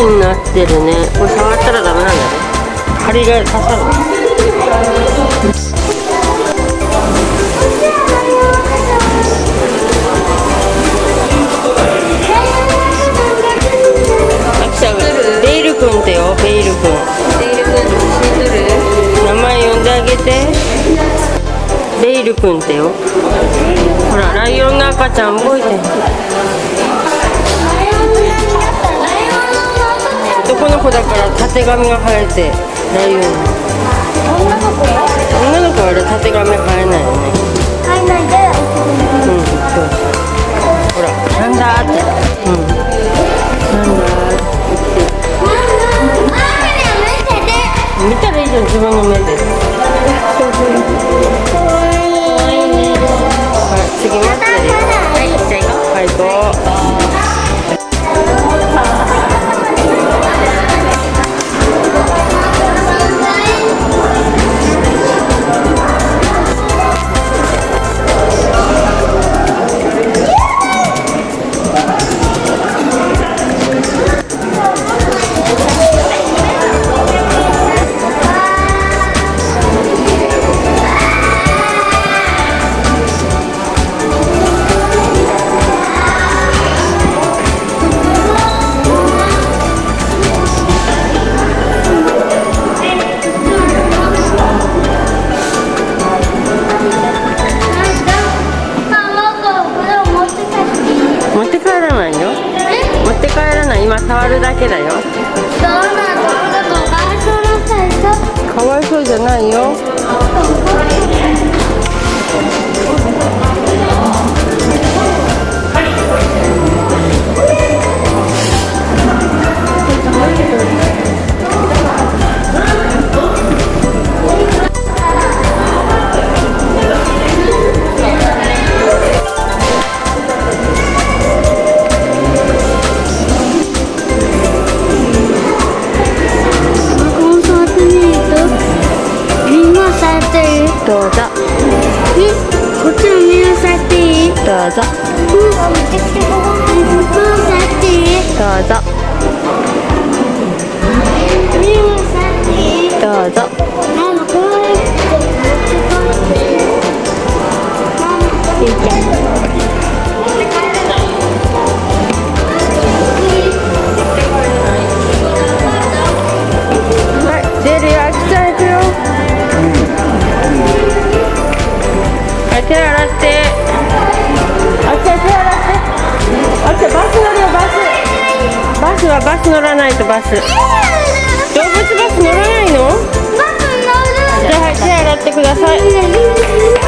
になってるね。これ触ったらダメなんだね。針が刺さる。ベイル君ってよ、ベイル君。ベイル君の写真撮る？名前呼んであげて。ベイル君ってよ。ほら、ライオンの赤ちゃん動いてる。男の子だからたてがみが生えて、ライオン。女の子はたてがみ生えないよね。生えないで。うん、そう。ほら、なんだって。うん。なんだって。見たらいいじゃん、自分の目で。はい、次待ってるよ。はい、じゃあ行こう。はい、行こう。持って帰らないよ。持って帰らない。今触るだけだよ。かわいそうじゃないよ。どうぞ。こっちも見なさっていい？どうぞ。こっちもさっていい？どうぞ。見なさっていい？どうぞ。ママこれいいじゃん。はい、出るよ。あきちゃん行くよ。はい、手洗って。あきちゃん手洗って。あきちゃんバス乗るよ、バス。バスはバス乗らないとバス。動物バス乗らないの？じゃあはい、手洗ってください。